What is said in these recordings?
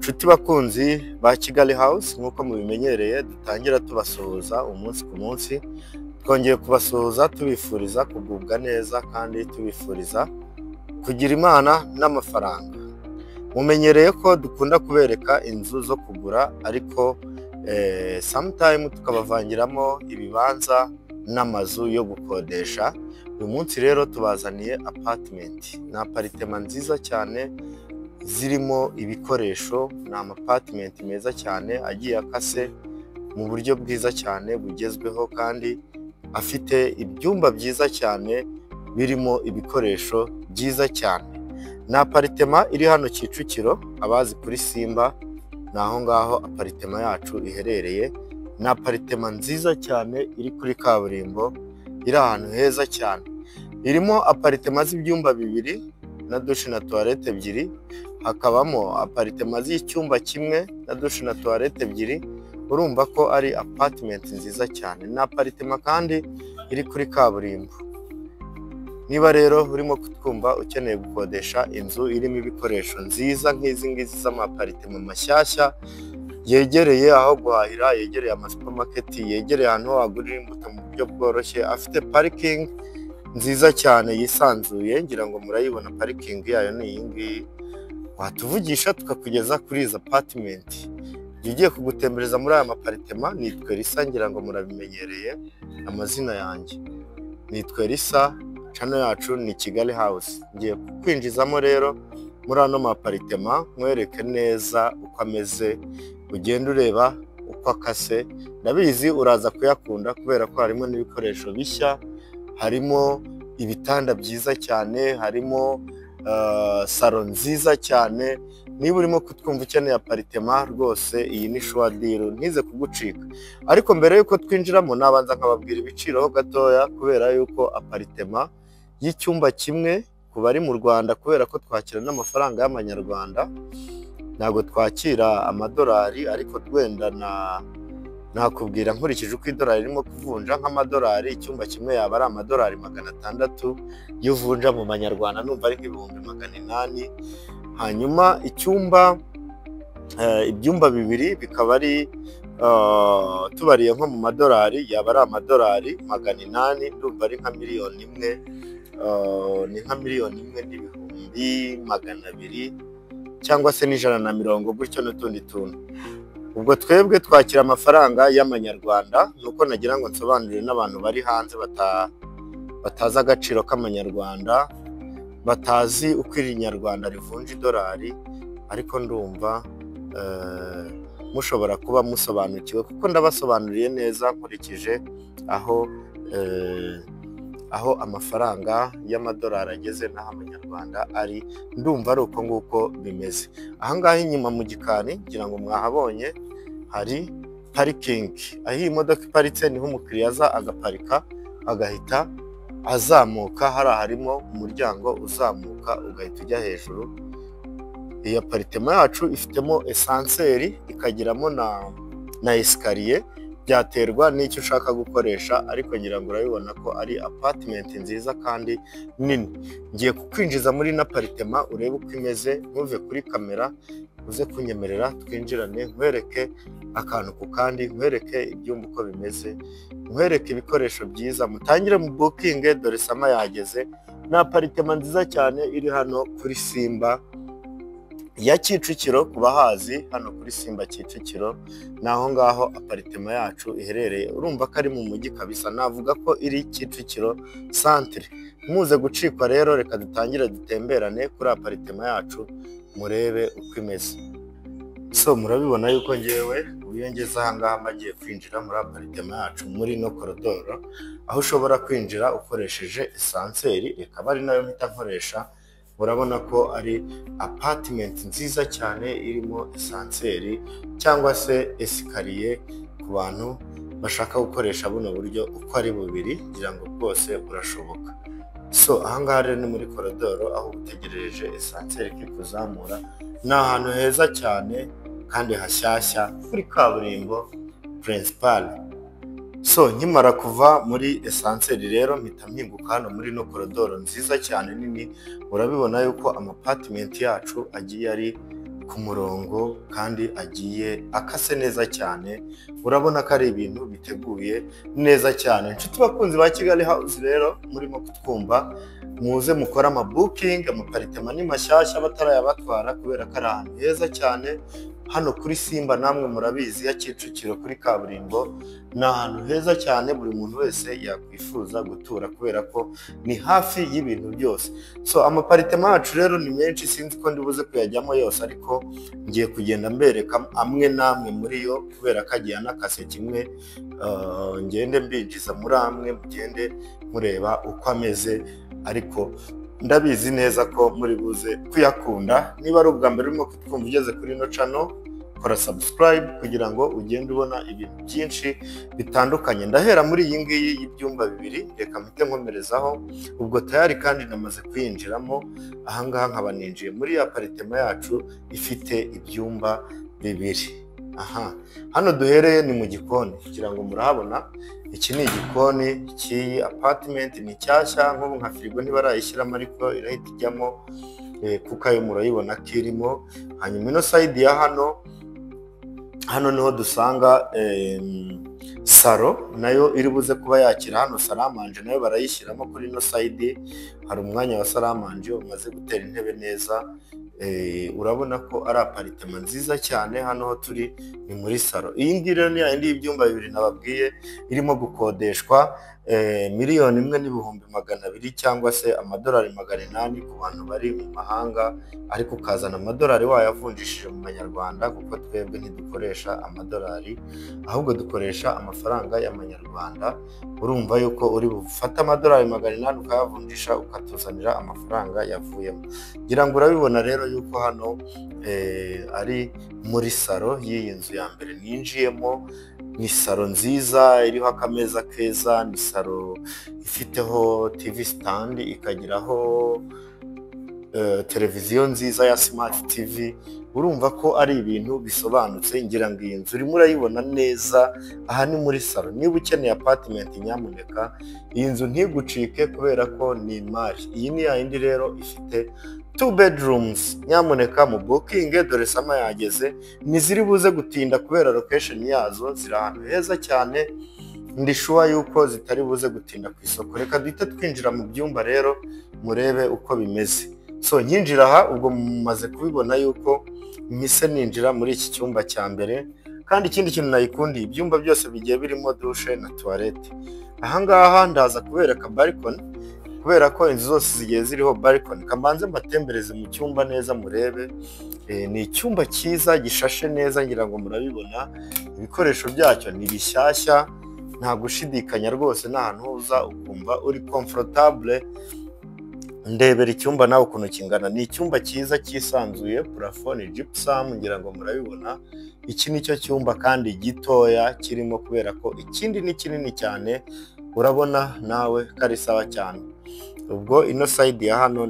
Nshuti bakunzi ba Kigali House, nk'uko mubimenyereye dutangira tubasuhuza umunsi ku munsi. Twongeye kubasuhuza tubifuriza kugubwa neza kandi tubifuriza kugira Imana n'amafaranga. Mumenyereye ko dukunda kubereka inzu zo kugura, ariko sometime tukabavangiramo ibibanza n'amazu yo gukodesha. Uyu munsi rero tubazaniye apartment. Ni apartment nziza cyane zirimo ibikoresho, ni amapartment meza cyane agiye akase mu buryo bwiza cyane bugezweho, kandi afite ibyumba byiza cyane birimo ibikoresho byiza cyane. Ni apartment iri hano Kicukiro, abazi kuri Simba naho ngaho apartment yacu iherereye. Ni apartment nziza cyane iri kuri kaburimbo, iri ahantu heza cyane. Irimo apartment z'ibyumba bibiri na douche na toilette ebyiri, hakabamo apartment z'icyumba kimwe na douche na toilette ebyiri. Urumva ko ari apartment nziza cyane. Ni apartment kandi iri kuri kaburimbo. Niba rero urimo kutwumva ukeneye gukodesha inzu irimo ibikoresho nziza nk'izi ngizi z'amapartment mashyashya, yegereye aho guhahira, yegereye amasupermarket, yegereye ahantu wagurira imbuto mu buryo bworoshye, afite parking nziza cyane yisanzuye, ngira ngo murayibona parking yayo ni iyi ngiyi. Watuvugisha tukakugeza kuri izo apartment. Ugiye kugutembereza muri aya apartment, nitwe Risa, ngira ngo murabimenyereye amazina yanjye. Nitwe Risa, channel yacu ni Kigali House. Ngiye kwinjizamo rero muri ano apartment, nkwereke neza uko ameze, ugenda ureba uko akase. Ndabizi uraza kuyakunda kubera ko harimo n'ibikoresho bishya, harimo ibitanda byiza cyane, harimo salon nziza cyane. Niba urimo kutwumva ukeneye apartment, rwose iyi ni sure deal, ntize kugucika. Ariko mbere yuko twinjiramo, nabanza nkababwira ibiciro ho gatoya, kubera yuko apartment y'icyumba kimwe ku bari mu Rwanda, kubera ko twakira n'amafaranga y'amanyarwanda, ntabwo twakira amadolari, ariko wenda nakubwira nkurikije uko idolari ririmo kuvunja. Nk'amadolari icyumba kimwe yaba ari amadolari 600, iyo uvunja mu manyarwanda numva ari nk'ibihumbi 800. Hanyuma ibyumba bibiri bikaba ari tubariye nko mu madolari, yaba ari amadolari 800, ndumva ari nka miliyoni imwe, ni nka miliyoni imwe n'ibihumbi 200 cyangwa se n'120, gutyo n'utundi tuntu. Ubwo twebwe twakira amafaranga y'amanyarwanda, nuko nagira ngo nsobanurire n'abantu bari hanze batazi agaciro k'amanyarwanda, batazi uko iri nyarwanda rivunja idolari. Ariko ndumva mushobora kuba musobanukiwe, kuko ndabasobanuriye neza nkurikije aho amafaranga y'amadolari ageze n'aho amanyarwanda ari. Ndumva ari uko nguko bimeze. Ahangaha inyuma mu gikari, ngira ngo mwahabonye, hari parking. Aho iyi modoka iparitse niho umukiriya aza agaparika, agahita azamuka. Harimo umuryango uzamuka ugahita ujya hejuru. Iyi apartment yacu ifitemo esanseri, ikagiramo na esikariye. Byaterwa n'icyo ushaka gukoresha, ariko ngira ngo urabibona ko ari apartment nziza kandi nini. Ngiye kukwinjiza muri ino apartment urebe uko imeze, ntuve kuri kamera, uze kunyemerera twinjirane, nkwereke akantu ku kandi, nkwereke ibyumba uko bimeze, nkwereke ibikoresho byiza. Mutangire mu booking, dore sama yageze. Ni apartment nziza cyane iri hano kuri Simba ya Kicukiro. ku bahazi hano kuri Simba Kicukiro, naho ngaho apartment yacu iherereye. Urumva ko ari mu mujyi kabisa, navuga ko iri Kicukiro centre. Muze gucikwa rero, reka dutangire dutemberane kuri apartment yacu, murebe uko imeze. So murabibona yuko ngewe ubiyongeza ahangaha magiye kwinjira muri apartment yacu, muri no korodoro, aho ushobora kwinjira ukoresheje esanseri. Reka bari nayo mpita nkoresha. Urabona ko ari apartment nziza cyane irimo esanseri cyangwa se esikariye ku bantu bashaka gukoresha buno buryo uko ari bubiri, ngira ngo bwose burashoboka. So ahangaha rero ni muri korodoro, aho utegereje esanseri kuzamura. Ni ahantu heza cyane kandi hashyashya kuri kaburimbo principal. So nkimara kuva muri esanseri rero mpita mpinguka hano muri no korodoro nziza cyane nini. Urabibona yuko amapartment yacu agiye ari ku murongo kandi agiye akase neza cyane. Urabona ko ari ibintu biteguye neza cyane. Inshuti bakunzi ba Kigali House rero murimo kutwumva, muze mukora amabuking, amaparitema ni mashyashya batarayabatwara kubera ko ari ahantu heza cyane. Hano kuri Simba namwe murabizi ya Kicukiro kuri kaburimbo, ni ahantu heza cyane buri muntu wese yakwifuza gutura kubera ko ni hafi y'ibintu byose. So amaparitema yacu rero ni menshi, sinzi ko ndibuze kuyajyamo yose, ariko ngiye kugenda mbereka amwe namwe muri yo kubera ko agiye anakase kimwe. Ngende mbinjiza muri amwe, mugende mureba uko ameze, ariko ndabizi neza ko muri buze kuyakunda. Niba ari ubwa mbere urimo kutwumva ugeze kuri ino channel, kora subscribe kugira ngo ugende ubona ibintu byinshi bitandukanye. Ndahera muri iyi ngiyi y'ibyumba bibiri, reka mpite nkomerezaho. Ubwo tayari kandi namaze kwinjiramo, ahangaha nkaba ninjiye muri aparitema yacu ifite ibyumba bibiri. Hano duhereye ni mu gikoni, kugira ngo murahabona. Iki ni igikoni cy'iyi apartment, ni cyashya, nk'ubu nka firigo ntibarayishyiramo ariko irahita ijyamo kuko ayo murayibona ko irimo. Hanyuma ino side ya hano niho dusanga salo, nayo iri buze kuba yakira hano salamanje, nayo barayishyiramo kuri ino side. Hari umwanya wa salamanje umaze gutera intebe neza. Urabona ko ari aparitema nziza cyane. Hano ho turi ni muri salo. Iyi ngiyi rero ni yindi y'ibyumba bibiri nababwiye, irimo gukodeshwa $1,200,000 cyangwa se amadolari 800 ku bantu bari mu mahanga, ariko ukazana amadolari wayavunjishije mu manyarwanda, kuko twebwe ntidukoresha amadolari ahubwo dukoresha amafaranga y'amanyarwanda. Urumva yuko uri bufate amadolari 800 ukayavunjisha ukatuzanira amafaranga yavuyemo. Ngira ngo urabibona rero yuko hano ari muri salo y'iyi nzu ya mbere ninjiyemo. Ni salo nziza iriho akameza keza, ni salo ifiteho TV stand, ikagiraho televiziyo nziza ya smart TV. Urumva ko ari ibintu bisobanutse. Ngira ngo iyi nzu urimo urayibona neza. Aha ni muri salo. Niba ukeneye apartment, nyamuneka iyi nzu ntigucike kubera ko ni imari. Iyi ni yindi rero ifite 2 bedrooms. Nyamuneka mu booking, dore sama yageze. Niziri buze gutinda kubera location yazo ziri ahantu heza cyane. Ndi sure yuko zitari buze gutinda ku isoko. Reka duhite twinjira mu byumba rero murebe uko bimeze. So nyinjira aha, ubwo mumaze kubibona yuko mise ninjira muri iki cyumba cya mbere. Kandi ikindi kintu nayikundiye, ibyumba byose bigiye birimo douche na toilette. Ahangaha ndaza kubereka balcony kubera ko inzu zose zigiye ziriho balcony. Kambanze mbatembereze mu cyumba neza murebe. Ni icyumba cyiza gishashe neza, ngira ngo murabibona. Ibikoresho byacyo ni bishyashya, nta gushidikanya rwose. N'ahantu uza ukumva uri comfortable. Ndebera icyumba nawe ukuntu kingana. Ni icyumba cyiza cyisanzuye, plafond ni gypsum, ngira ngo murabibona. Iki ni cyo cyumba kandi gitoya kirimo, kubera ko ikindi ni kinini cyane. Urabona nawe kari sawa cyane. Ubwo ino side ya hano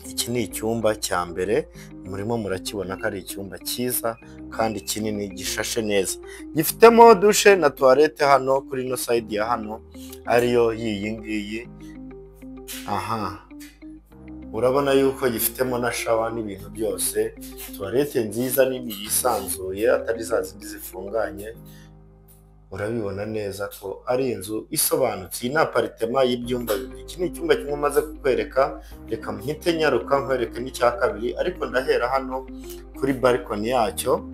iki ni icyumba cya mbere, murimo murakibona ko ari icyumba cyiza kandi kinini gishashe neza. Gifitemo douche na toilette hano kuri ino side ya hano, ariyo yiyi ngiyi. Urabona yuko gifitemo na shower n'ibintu byose. Toilette nziza nini yisanzuye, atari za zindi zifunganye. Urabibona neza ko ari inzu isobanutse. Iyi ni aparitema y'ibyumba bibiri. Iki ni icyumba kimwe maze kukwereka. Reka mpite nyaruka nkwereke n'icya kabiri, ariko ndahera hano kuri balcony yacyo.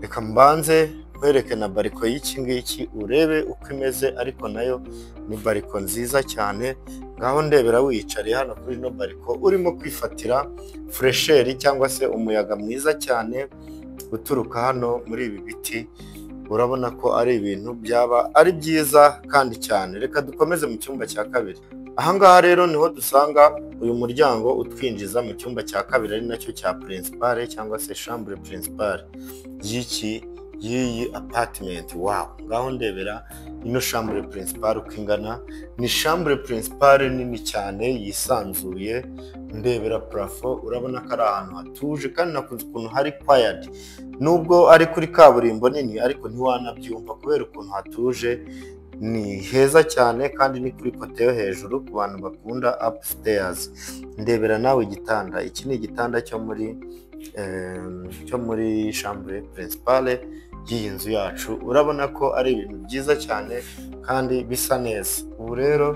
Reka mbanze nkwereke na balcony y'iki ngiki urebe uko imeze, ariko nayo ni balcony nziza cyane. Ngaho ndebera wiyicariye hano kuri ino balcony, urimo kwifatira fresher cyangwa se umuyaga mwiza cyane uturuka hano muri ibi biti. Urabona ko ari ibintu byaba ari byiza kandi cyane. Reka dukomeze mu cyumba cya kabiri. Ahangaha rero niho dusanga uyu muryango utwinjiza mu cyumba cya kabiri, ari nacyo cya principal cyangwa se chambre principale y'iyi apartment. Wow, ngaho ndebera ino chambre principale uko ingana. Ni chambre principale nini cyane yisanzuye. Ndebera plafond, urabona ko ari ahantu hatuje kandi nakunze ukuntu hari quiet. Nubwo ari kuri kaburimbo nini, ariko ntiwanabyumva kubera ukuntu hatuje. ni heza cyane kandi ni kuri kote yo hejuru ku bantu bakunda upstairs. Ndebera nawe igitanda, iki ni igitanda cyo muri chambre principale y'iyi nzu yacu. Urabona ko ari ibintu byiza cyane kandi bisa neza. Ubu rero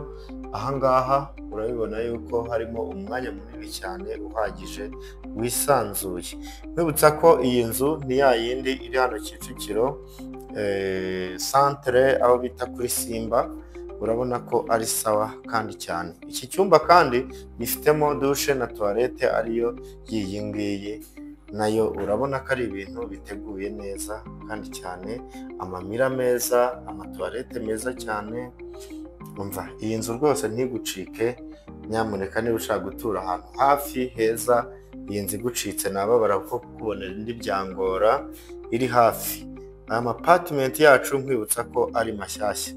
ahangaha urabibona yuko harimo umwanya munini cyane uhagije wisanzuye. Nkwibutsa ko iyi nzu ni ya yindi iri hano Kicukiro centre aho bita kuri Simba. Urabona ko ari sawa kandi cyane. Iki cyumba kandi gifitemo dushe na toilette ariyo yiyi ngiyi, nayo urabona ko ari ibintu biteguye neza kandi cyane, amamira meza, amatoilette meza cyane. Umva, iyi nzu rwose ntigucike. Nyamuneka niba ushaka gutura ahantu hafi heza, iyi nzu igucitse nababara kuko kukubonera indi byangora iri hafi. Aya apartment yacu nkwibutsa ko ari mashyashya.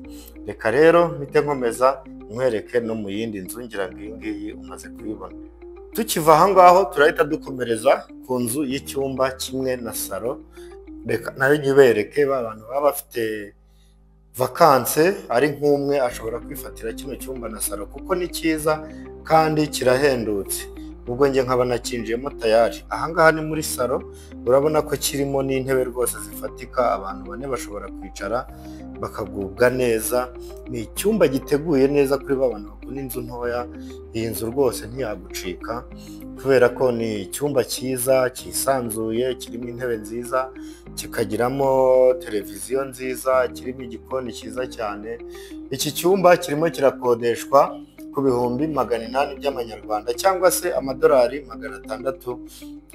Reka rero mpite nkomeza nkwereke no mu yindi nzu, ngira ngo iyi ngiyi umaze kuyibona. Tukiva aha ngaho turahita dukomereza ku nzu y'icyumba kimwe na salo. Reka nayo nyibereke ba bantu baba bafite vakanse ari nk'umwe ashobora kwifatira kino cyumba na salo kuko ni cyiza kandi kirahendutse. Ubwo njye nkaba nakinjiyemo tayari. Ahangaha ni muri salo, urabona ko kirimo n'intebe rwose zifatika, abantu bane bashobora kwicara bakagubwa neza. Ni icyumba giteguye neza kuri ba bantu bakunda inzu ntoya. Iyi nzu rwose ntiyagucika kubera ko ni icyumba cyiza cyisanzuye, kirimo intebe nziza, kikagiramo televiziyo nziza, kirimo igikoni cyiza cyane. Iki cyumba kirimo kirakodeshwa ku bihumbi 800 by'amanyarwanda cyangwa se amadolari 600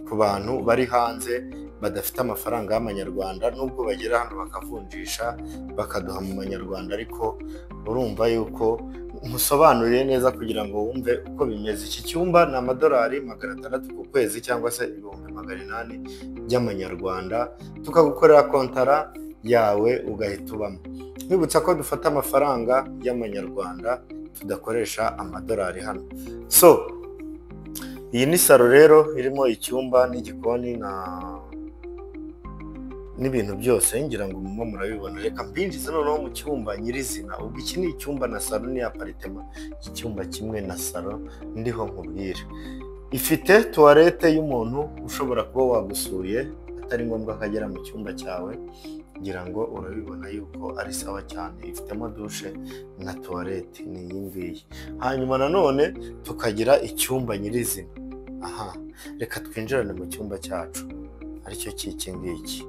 ku bantu bari hanze badafite amafaranga y'amanyarwanda, nubwo bagera hano bakavunjisha bakaduha mu manyarwanda, ariko urumva yuko musobanuriye neza kugira ngo wumve uko bimeze. Iki cyumba ni amadolari 600 ku kwezi cyangwa se ibihumbi 800 by'amanyarwanda, tukagukorera kontara yawe ugahita ubamo. Nkwibutsa ko dufata amafaranga y'amanyarwanda tudakoresha amadolari hano. So iyi ni salo rero irimo icyumba n'igikoni n'ibintu byose, ngira ngo mumwe murabibona. Reka mbinjize noneho mu cyumba nyirizina. Ubwo iki ni icyumba na salo, ni aparitema icyumba kimwe na salo ndiho nkubwire. Ifite toilette y'umuntu ushobora kuba wagusuye atari ngombwa akagera mu cyumba cyawe. Ngira ngo urabibona yuko ari sawa cyane. Ifitemo dushe na toilette, ni iyi ngiyi. Hanyuma nanone tukagira icyumba nyirizina. Aha, reka twinjirane mu cyumba cyacu aricyo cy'iki ngiki.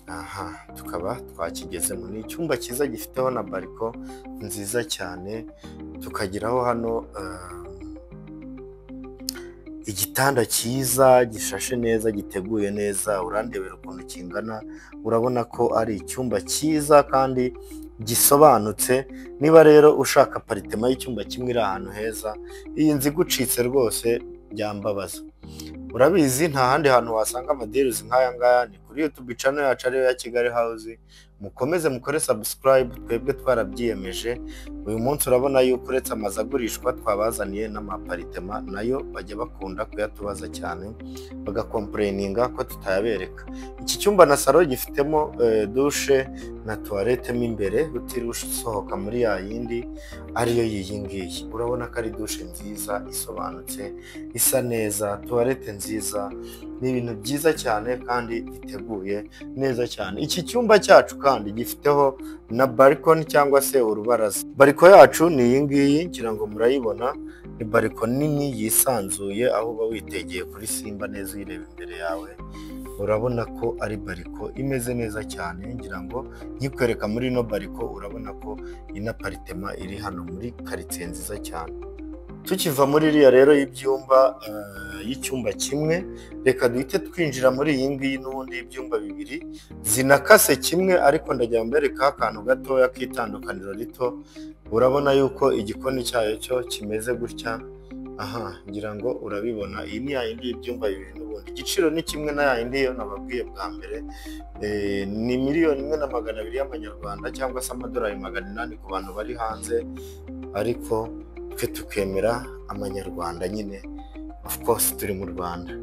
Aha, tukaba twakigezemo. Ni icyumba cyiza gifiteho na bariko nziza cyane. Tukagiraho hano igitanda cyiza gishashe neza, giteguye neza. Urandebera ukuntu kingana, urabona ko ari icyumba cyiza kandi gisobanutse. Niba rero ushaka aparitema y'icyumba kimwe iri ahantu heza, iyi nzu igucitse rwose byambabaza. Urabizi nta handi hantu wasanga amaderuzi nk'aya ngaya, ni kuri YouTube channel yacu ariyo ya Kigali House. Mukomeze mukore subscribe, twebwe twarabyiyemeje. Uyu munsi urabona yuko uretse amazu agurishwa twabazaniye n'amaparitema, nayo bajya bakunda kuyatubaza cyane bagakomplaininga ko tutayabereka. Iki cyumba na salo gifitemo dushe na toilette mo imbere, utiriwe usohoka muri ya yindi ariyo yiyi ngiyi. Urabona ko ari dushe nziza isobanutse, isa neza, toilette nziza. Ni ibintu byiza cyane kandi biteguye neza cyane. Iki cyumba cyacu kandi gifiteho na balcony cyangwa se urubaraza. Bariko yacu ni iyi ngiyi, ngira ngo murayibona. Ni bariko nini yisanzuye, aho uba witegeye kuri Simba neza uyireba imbere yawe. Urabona ko ari bariko imeze neza cyane. Ngira ngo nkikwereka muri ino bariko urabona ko ina aparitema iri hano muri quartier nziza cyane. Tukiva muri iriya rero y'ibyumba y'icyumba kimwe, reka duhite twinjira muri iyi ngiyi n'ubundi y'ibyumba bibiri zinakase kimwe, ariko ndagira mbereka akantu gatoya k'itandukaniro rito. Urabona yuko igikoni cyayo cyo kimeze gutya. Aha, ngira ngo urabibona. Iyi ni ya yindi y'ibyumba bibiri n'ubundi. Igiciro ni kimwe na ya yindi yo nababwiye bwa mbere. Ni 1,200,000 y'amanyarwanda cyangwa se amadolari 800 ku bantu bari hanze, ariko twe tukemera amanyarwanda nyine. Of course turi mu Rwanda,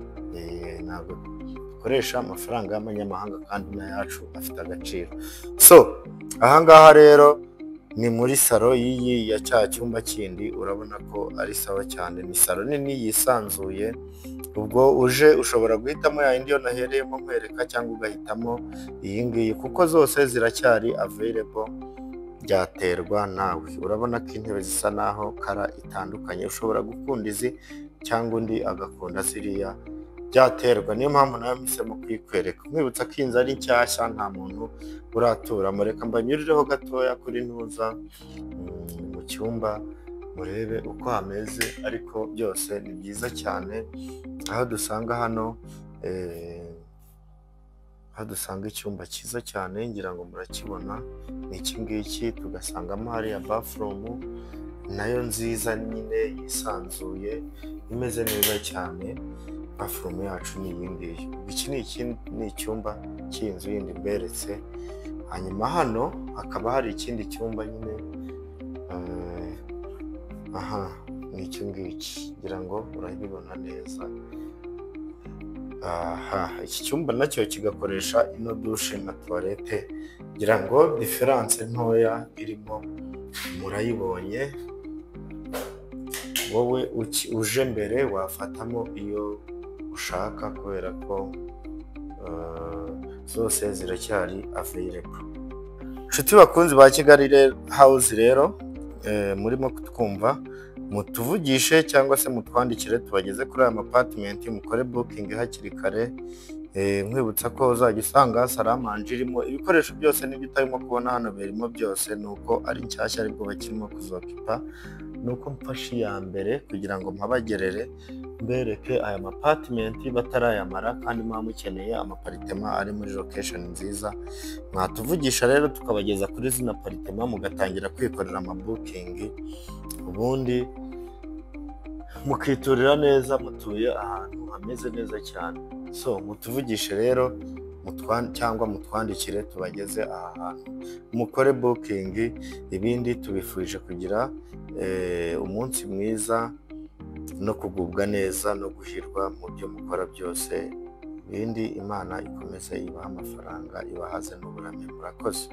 ntabwo dukoresha amafaranga y'amanyamahanga kandi n'ayacu afite agaciro. So ahangaha rero ni muri salo y'iyi ya cya cyumba kindi, urabona ko ari sawa cyane, ni salo nini yisanzuye. Ubwo uje ushobora guhitamo ya yindi yo nahereyemo nkwereka, cyangwa ugahitamo iyi ngiyi kuko zose ziracyari available, byaterwa nawe. Urabona ko intebe zisa naho kara itandukanye, ushobora gukunda izi cyangwa undi agakunda ziriya, byaterwa. Niyo mpamvu nawe mpisemo kuyikwereka, nkwibutsa ko iyi nzu ari nshyashya, nta muntu uraturamo. Reka mbanyurireho gatoya kuri ntuza mu cyumba murebe uko hameze, ariko byose ni byiza cyane. Aho dusanga hano aho dusanga icyumba cyiza cyane, ngira ngo murakibona, ni iki ngiki. Tugasangamo hariya bathroom nayo nziza nyine yisanzuye, imeze neza cyane. Bathroom yacu ni iyi ngiyi. Iki ni icyumba cy'inzu yindi mberetse. Hanyuma hano hakaba hari ikindi cyumba nyine, aha ni iki ngiki, ngira ngo urabibona neza. Aha, iki cyumba nacyo kigakoresha ino dushe na toilette, ngira ngo diferanse ntoya irimo murayibonye. Wowe uje mbere wafatamo iyo ushaka, kubera ko zose ziracyari available. Nshuti bakunzi ba Kigali House rero, murimo kutwumva, mutuvugishe cyangwa se mutwandikire tubageze kuri aya apartment, mukore booking hakiri kare. Nkwibutsa ko uzajya usanga salamanje irimo, ibikoresho byose n'ibyo utarimo kubona hano birimo byose, nuko ari nshyashya aribwo bakirimo kuzokipa. Nuko mfashe iya mbere kugira ngo mpabagerere, mbereke aya apartment batarayamara, kandi muba mukeneye amaparitema ari muri location nziza. Mwatuvugisha rero tukabageza kuri zino aparitema, mugatangira kwikorera amabooking, ubundi mukiturira neza, mutuye ahantu hameze neza cyane. So mutuvugishe rero, cyangwa mutwandikire tubageze aha hantu, mukore booking. Ibindi tubifurije kugira umunsi mwiza no kugubwa neza no guhirwa mu byo mukora byose. Ibindi Imana ikomeze ibaha amafaranga, ibahaze n'uburame. Murakoze.